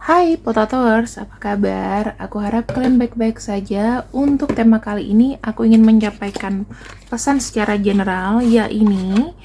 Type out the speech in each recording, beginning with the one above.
Hai Potatoers, apa kabar? Aku harap kalian baik-baik saja. Untuk tema kali ini, aku ingin menyampaikan pesan secara general, yaitu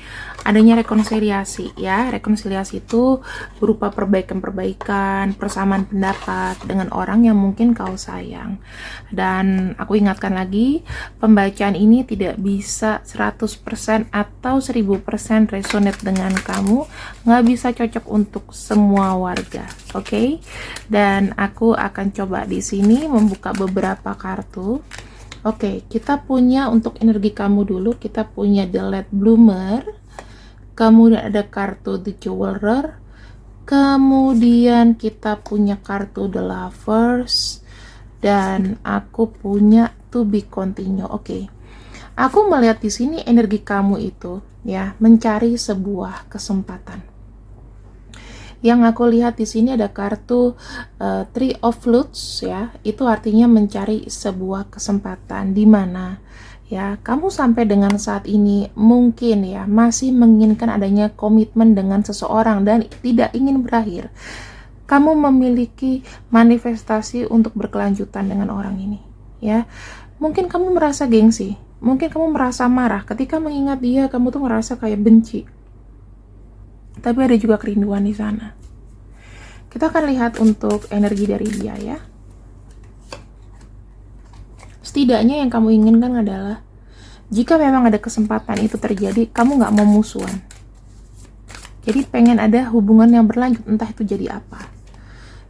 adanya rekonsiliasi ya. Rekonsiliasi itu berupa perbaikan-perbaikan, persamaan pendapat dengan orang yang mungkin kau sayang. Dan aku ingatkan lagi, pembacaan ini tidak bisa 100% atau 1000% resonate dengan kamu, nggak bisa cocok untuk semua warga, oke? Dan aku akan coba di sini membuka beberapa kartu. Oke, kita punya untuk energi kamu dulu, kita punya The Late Bloomer, kemudian ada kartu The Jeweler, kemudian kita punya kartu The Lovers, dan aku punya To Be Continue. Oke. Aku melihat di sini energi kamu itu ya, mencari sebuah kesempatan. Yang aku lihat di sini ada kartu Three of Flutes ya, itu artinya mencari sebuah kesempatan di mana ya kamu sampai dengan saat ini mungkin ya masih menginginkan adanya komitmen dengan seseorang dan tidak ingin berakhir. Kamu memiliki manifestasi untuk berkelanjutan dengan orang ini ya. Mungkin kamu merasa gengsi, mungkin kamu merasa marah ketika mengingat dia, kamu tuh merasa kayak benci. Tapi ada juga kerinduan di sana. Kita akan lihat untuk energi dari dia ya. Setidaknya yang kamu inginkan adalah jika memang ada kesempatan itu terjadi, kamu nggak mau musuhan. Jadi pengen ada hubungan yang berlanjut, entah itu jadi apa.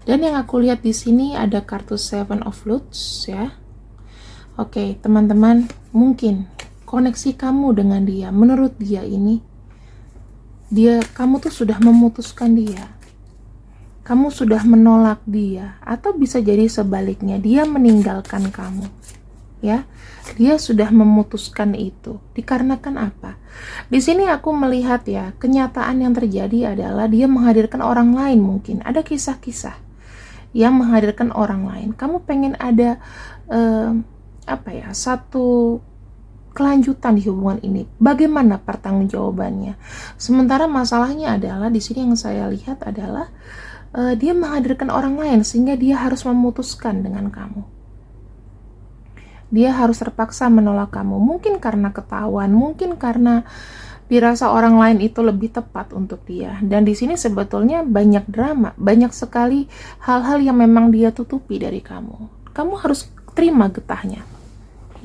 Dan yang aku lihat di sini ada kartu Seven of Flutes ya. Oke, teman-teman, mungkin koneksi kamu dengan dia, menurut dia ini, kamu tuh sudah memutuskan dia. Kamu sudah menolak dia, atau bisa jadi sebaliknya, dia meninggalkan kamu. Ya, dia sudah memutuskan itu. Dikarenakan apa? Di sini aku melihat ya, kenyataan yang terjadi adalah dia menghadirkan orang lain mungkin. Ada kisah-kisah yang menghadirkan orang lain. Kamu pengen ada satu kelanjutan di hubungan ini. Bagaimana pertanggungjawabannya? Sementara masalahnya adalah di sini yang saya lihat adalah dia menghadirkan orang lain sehingga dia harus memutuskan dengan kamu. Dia harus terpaksa menolak kamu. Mungkin karena ketahuan, mungkin karena dirasa orang lain itu lebih tepat untuk dia. Dan di sini sebetulnya banyak drama, banyak sekali hal-hal yang memang dia tutupi dari kamu. Kamu harus terima getahnya.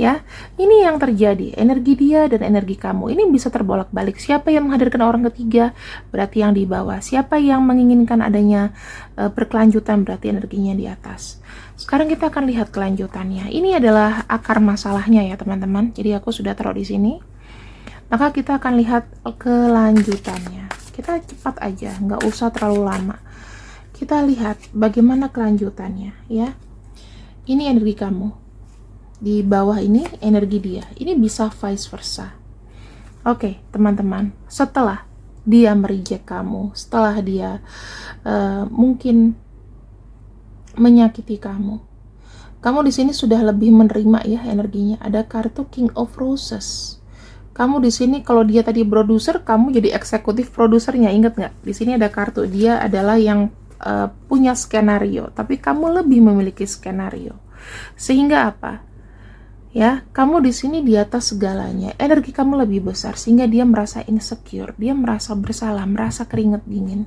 Ya, ini yang terjadi, energi dia dan energi kamu ini bisa terbolak-balik. Siapa yang menghadirkan orang ketiga, berarti yang di bawah. Siapa yang menginginkan adanya berkelanjutan, berarti energinya di atas. Sekarang kita akan lihat kelanjutannya. Ini adalah akar masalahnya ya teman-teman. Jadi aku sudah taruh di sini. Maka kita akan lihat kelanjutannya. Kita cepat aja, nggak usah terlalu lama. Kita lihat bagaimana kelanjutannya ya. Ini energi kamu. Di bawah ini energi dia. Ini bisa vice versa. Oke, teman-teman, setelah dia mereject kamu, setelah dia mungkin menyakiti kamu di sini sudah lebih menerima ya energinya. Ada kartu King of Roses. Kamu di sini kalau dia tadi produser, kamu jadi eksekutif produsernya. Ingat nggak? Di sini ada kartu dia adalah yang punya skenario, tapi kamu lebih memiliki skenario. Sehingga apa? Ya, kamu di sini di atas segalanya. Energi kamu lebih besar sehingga dia merasa insecure, dia merasa bersalah, merasa keringat dingin.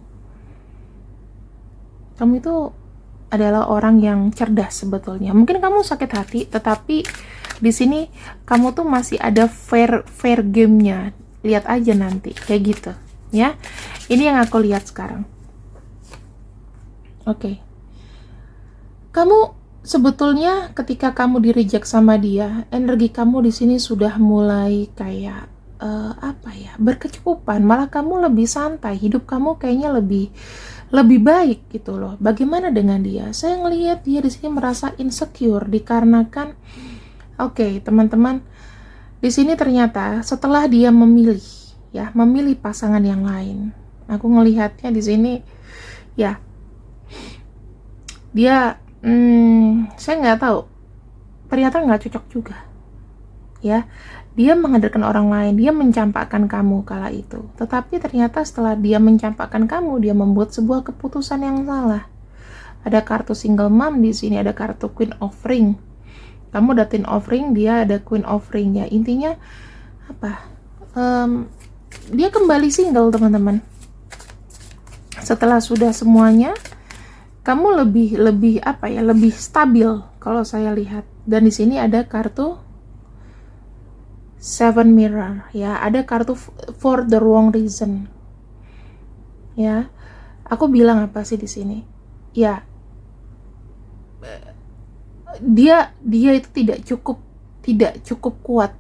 Kamu itu adalah orang yang cerdas sebetulnya. Mungkin kamu sakit hati, tetapi di sini kamu tuh masih ada fair game-nya. Lihat aja nanti, kayak gitu, ya. Ini yang aku lihat sekarang. Oke. Kamu sebetulnya ketika kamu di-reject sama dia, energi kamu di sini sudah mulai kayak berkecukupan. Malah kamu lebih santai, hidup kamu kayaknya lebih baik gitu loh. Bagaimana dengan dia? Saya ngelihat dia di sini merasa insecure dikarenakan teman-teman, di sini ternyata setelah dia memilih pasangan yang lain. Aku ngelihatnya di sini ya. Dia saya nggak tahu, ternyata nggak cocok juga ya. Dia menghadirkan orang lain, dia mencampakkan kamu kala itu, tetapi ternyata setelah dia mencampakkan kamu, dia membuat sebuah keputusan yang salah. Ada kartu single mom di sini, ada kartu Queen of Ring. Kamu ada Queen of Ring, dia ada Queen of Ring ya. Intinya apa? Dia kembali single, teman-teman. Setelah sudah semuanya, kamu lebih apa ya? Lebih stabil kalau saya lihat. Dan di sini ada kartu Seven Mirror ya, ada kartu for the wrong reason. Ya. Aku bilang apa sih di sini? Ya, dia itu tidak cukup kuat.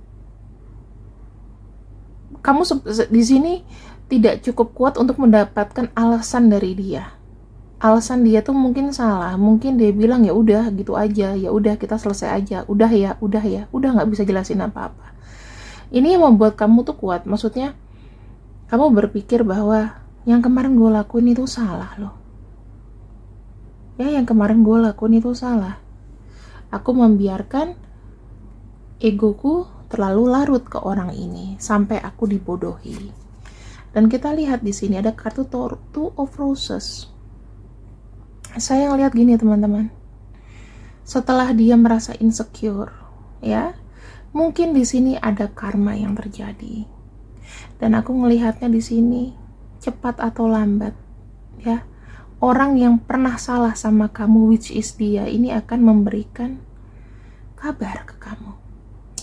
Kamu di sini tidak cukup kuat untuk mendapatkan alasan dari dia. Alasan dia tuh mungkin salah, mungkin dia bilang ya udah gitu aja, ya udah kita selesai aja, udah nggak bisa jelasin apa-apa. Ini yang membuat kamu tuh kuat, maksudnya kamu berpikir bahwa yang kemarin gue lakuin itu salah loh. Ya, yang kemarin gue lakuin itu salah. Aku membiarkan egoku terlalu larut ke orang ini sampai aku dibodohi. Dan kita lihat di sini ada kartu Two of Roses. Saya ngeliat gini, teman-teman. Setelah dia merasa insecure, ya, mungkin di sini ada karma yang terjadi. Dan aku melihatnya di sini cepat atau lambat, ya. Orang yang pernah salah sama kamu, which is dia, ini akan memberikan kabar ke kamu.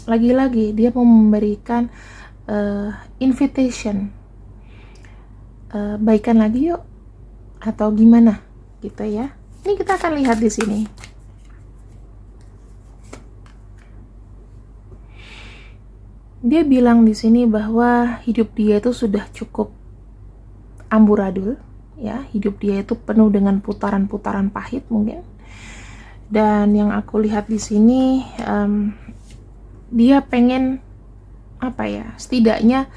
Lagi-lagi dia mau memberikan invitation, baikan lagi yuk, atau gimana gitu ya. Ini kita akan lihat di sini. Dia bilang di sini bahwa hidup dia itu sudah cukup amburadul. Ya, hidup dia itu penuh dengan putaran-putaran pahit mungkin. Dan yang aku lihat di sini, dia pengen apa ya? Setidaknya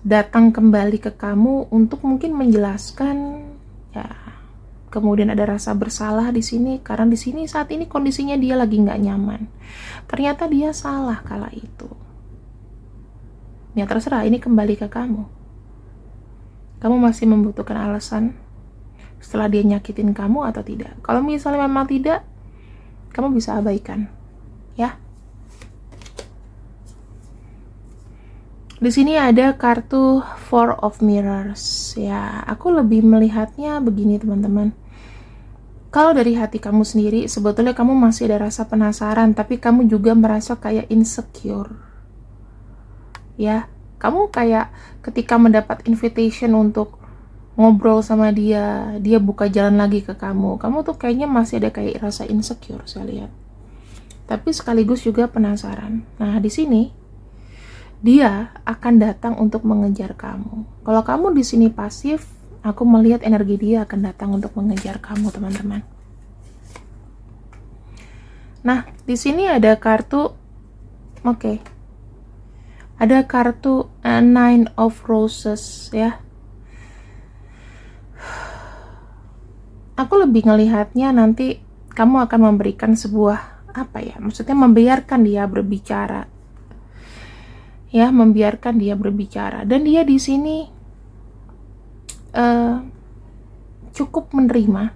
datang kembali ke kamu untuk mungkin menjelaskan, ya. Kemudian ada rasa bersalah di sini karena di sini saat ini kondisinya dia lagi nggak nyaman. Ternyata dia salah kala itu. Ya terserah, ini kembali ke kamu. Kamu masih membutuhkan alasan setelah dia nyakitin kamu atau tidak. Kalau misalnya memang tidak, kamu bisa abaikan, ya. Di sini ada kartu Four of Mirrors, ya. Aku lebih melihatnya begini, teman-teman. Kalau dari hati kamu sendiri, sebetulnya kamu masih ada rasa penasaran, tapi kamu juga merasa kayak insecure, ya. Kamu kayak ketika mendapat invitation untuk ngobrol sama dia buka jalan lagi ke kamu tuh kayaknya masih ada kayak rasa insecure, saya lihat. Tapi sekaligus juga penasaran. Nah, di sini dia akan datang untuk mengejar kamu. Kalau kamu di sini pasif, aku melihat energi dia akan datang untuk mengejar kamu, teman-teman. Nah, di sini ada kartu, oke. Ada kartu Nine of Roses, ya. Aku lebih ngelihatnya nanti kamu akan memberikan sebuah apa ya, maksudnya membiarkan dia berbicara, ya, membiarkan dia berbicara. Dan dia di sini cukup menerima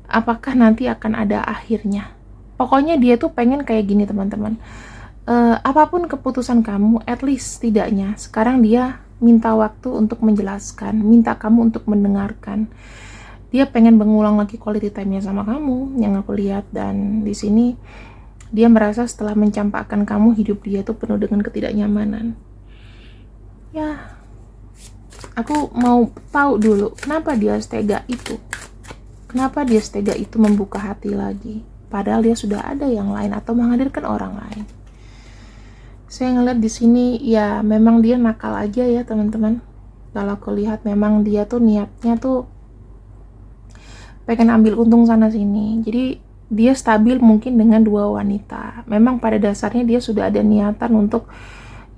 apakah nanti akan ada akhirnya. Pokoknya dia tuh pengen kayak gini, teman-teman. Apapun keputusan kamu, at least setidaknya sekarang dia minta waktu untuk menjelaskan, minta kamu untuk mendengarkan. Dia pengen mengulang lagi quality time-nya sama kamu, yang aku lihat. Dan di sini dia merasa setelah mencampakkan kamu, hidup dia itu penuh dengan ketidaknyamanan. Ya, aku mau tahu dulu kenapa dia setega itu. Kenapa dia setega itu membuka hati lagi, padahal dia sudah ada yang lain atau menghadirkan orang lain. Saya ngeliat di sini ya memang dia nakal aja ya, teman-teman. Kalau aku lihat memang dia tuh niatnya tuh pengen ambil untung sana sini. Jadi dia stabil mungkin dengan dua wanita. Memang pada dasarnya dia sudah ada niatan untuk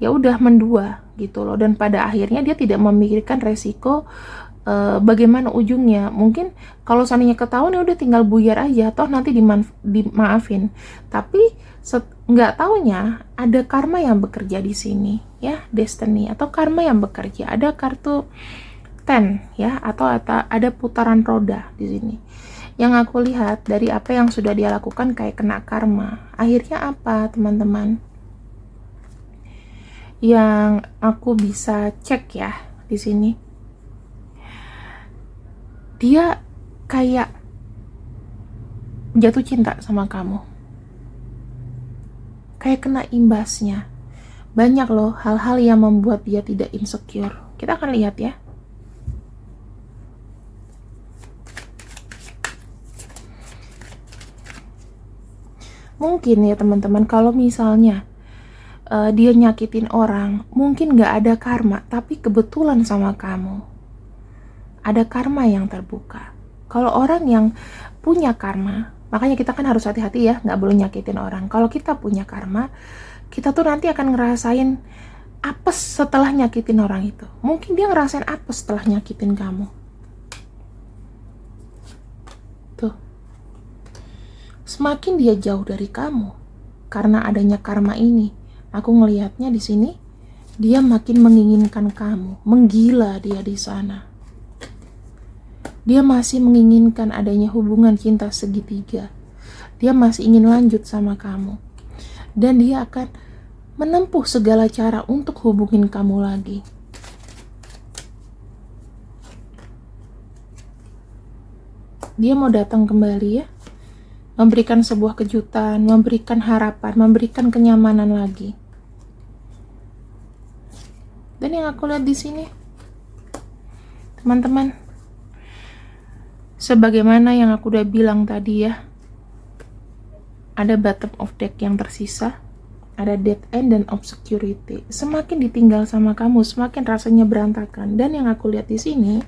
ya udah mendua gitu loh. Dan pada akhirnya dia tidak memikirkan resiko bagaimana ujungnya. Mungkin kalau seandainya ketahuan ya udah tinggal buyar aja, toh nanti dimaafin. Tapi nggak taunya ada karma yang bekerja di sini, ya, destiny atau karma yang bekerja. Ada kartu ten ya, atau ada putaran roda di sini. Yang aku lihat dari apa yang sudah dia lakukan kayak kena karma. Akhirnya apa, teman-teman? Yang aku bisa cek ya di sini. Dia kayak jatuh cinta sama kamu. Kayak kena imbasnya. Banyak loh hal-hal yang membuat dia tidak insecure. Kita akan lihat ya. Mungkin ya teman-teman, kalau misalnya dia nyakitin orang, mungkin gak ada karma, tapi kebetulan sama kamu ada karma yang terbuka. Kalau orang yang punya karma, makanya kita kan harus hati-hati ya, gak boleh nyakitin orang. Kalau kita punya karma, kita tuh nanti akan ngerasain apes setelah nyakitin orang itu. Mungkin dia ngerasain apes setelah nyakitin kamu. Tuh, semakin dia jauh dari kamu karena adanya karma ini, aku ngelihatnya di sini dia makin menginginkan kamu, menggila dia di sana. Dia masih menginginkan adanya hubungan cinta segitiga. Dia masih ingin lanjut sama kamu, dan dia akan menempuh segala cara untuk hubungin kamu lagi. Dia mau datang kembali ya, memberikan sebuah kejutan, memberikan harapan, memberikan kenyamanan lagi. Dan yang aku lihat di sini, teman-teman, sebagaimana yang aku udah bilang tadi ya, ada bottom of deck yang tersisa, ada dead end dan obscurity. Semakin ditinggal sama kamu, semakin rasanya berantakan. Dan yang aku lihat di sini,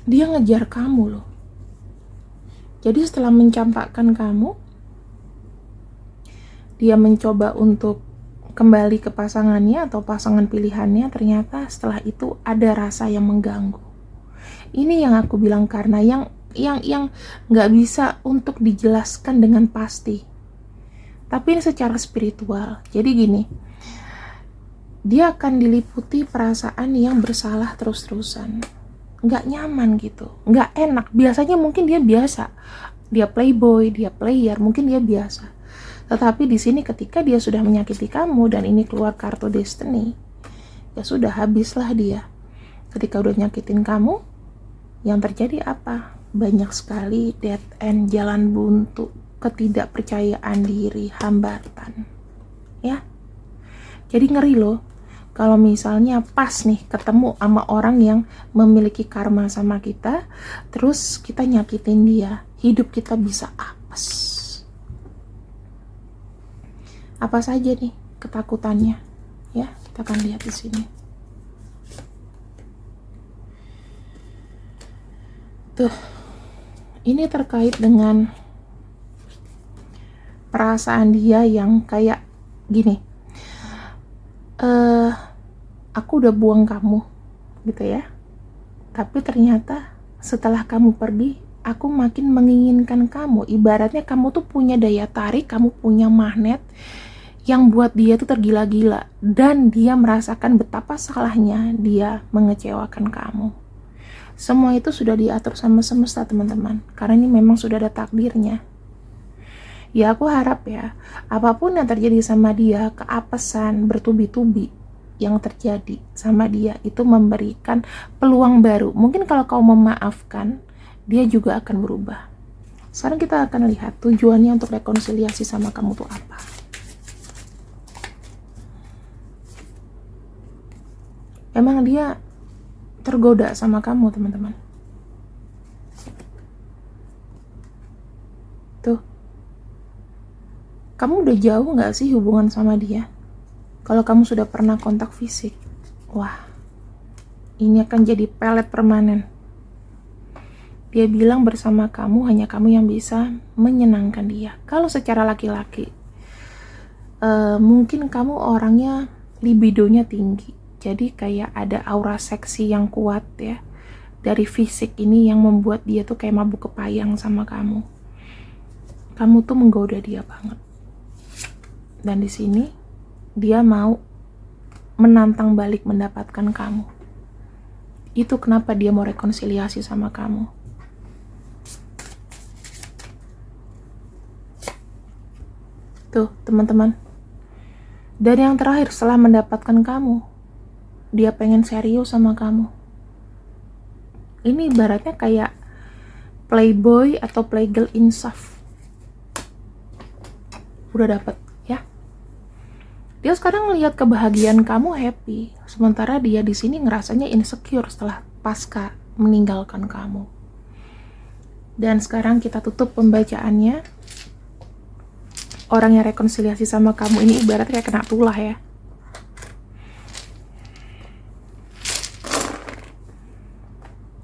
dia ngejar kamu loh. Jadi setelah mencampakkan kamu, dia mencoba untuk kembali ke pasangannya atau pasangan pilihannya. Ternyata setelah itu ada rasa yang mengganggu. Ini yang aku bilang karena yang nggak bisa untuk dijelaskan dengan pasti. Tapi ini secara spiritual. Jadi gini, dia akan diliputi perasaan yang bersalah terus-terusan. Nggak nyaman gitu, nggak enak. Biasanya mungkin dia biasa, dia playboy, dia player, mungkin dia biasa. Tetapi di sini ketika dia sudah menyakiti kamu dan ini keluar kartu destiny, ya sudah, habislah dia. Ketika udah nyakitin kamu, yang terjadi apa? Banyak sekali dead end, jalan buntu, ketidakpercayaan diri, hambatan. Ya, jadi ngeri loh. Kalau misalnya pas nih ketemu sama orang yang memiliki karma sama kita, terus kita nyakitin dia, hidup kita bisa apes. Apa saja nih ketakutannya? Ya, kita akan lihat di sini. Tuh, ini terkait dengan perasaan dia yang kayak gini. Aku udah buang kamu gitu ya, tapi ternyata setelah kamu pergi, aku makin menginginkan kamu. Ibaratnya kamu tuh punya daya tarik, kamu punya magnet yang buat dia tuh tergila-gila, dan dia merasakan betapa salahnya dia mengecewakan kamu. Semua itu sudah diatur sama semesta, teman-teman, karena ini memang sudah ada takdirnya. Ya, aku harap ya, apapun yang terjadi sama dia, keapesan bertubi-tubi yang terjadi sama dia itu memberikan peluang baru. Mungkin kalau kau memaafkan, dia juga akan berubah. Sekarang kita akan lihat tujuannya untuk rekonsiliasi sama kamu tuh apa. Emang dia tergoda sama kamu, teman-teman. Tuh, kamu udah jauh gak sih hubungan sama dia? Kalau kamu sudah pernah kontak fisik, wah, ini akan jadi pelet permanen. Dia bilang bersama kamu, hanya kamu yang bisa menyenangkan dia. Kalau secara laki-laki, mungkin kamu orangnya libidonya tinggi. Jadi kayak ada aura seksi yang kuat ya. Dari fisik ini yang membuat dia tuh kayak mabuk kepayang sama kamu. Kamu tuh menggoda dia banget. Dan di sini dia mau menantang balik mendapatkan kamu. Itu kenapa dia mau rekonsiliasi sama kamu. Tuh, teman-teman. Dan yang terakhir, setelah mendapatkan kamu, dia pengen serius sama kamu. Ini ibaratnya kayak playboy atau playgirl insaf. Udah dapet, ya. Dia sekarang ngelihat kebahagiaan kamu happy, sementara dia di sini ngerasanya insecure setelah pasca meninggalkan kamu. Dan sekarang kita tutup pembacaannya. Orang yang rekonsiliasi sama kamu ini ibaratnya kayak kena tulah ya.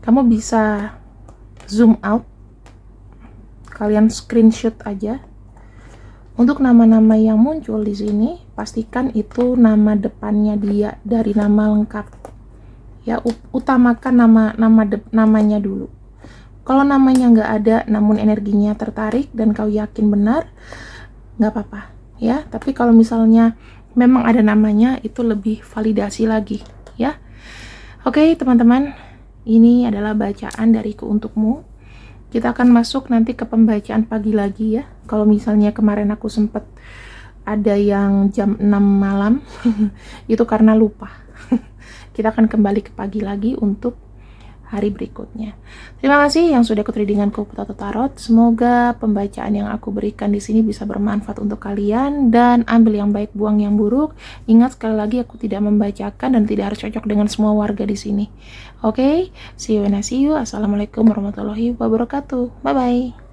Kamu bisa zoom out, kalian screenshot aja. Untuk nama-nama yang muncul di sini, pastikan itu nama depannya dia dari nama lengkap. Ya, utamakan namanya dulu. Kalau namanya nggak ada, namun energinya tertarik dan kau yakin benar, nggak apa-apa ya. Tapi kalau misalnya memang ada namanya, itu lebih validasi lagi ya. Oke teman-teman, ini adalah bacaan dariku untukmu. Kita akan masuk nanti ke pembacaan pagi lagi ya. Kalau misalnya kemarin aku sempet ada yang jam 6 malam itu karena lupa. Kita akan kembali ke pagi lagi untuk hari berikutnya. Terima kasih yang sudah ikut readinganku Potato Tarot. Semoga pembacaan yang aku berikan di sini bisa bermanfaat untuk kalian, dan ambil yang baik, buang yang buruk. Ingat, sekali lagi aku tidak membacakan dan tidak harus cocok dengan semua warga di sini. Oke, see you when I see you. Assalamualaikum warahmatullahi wabarakatuh. Bye bye.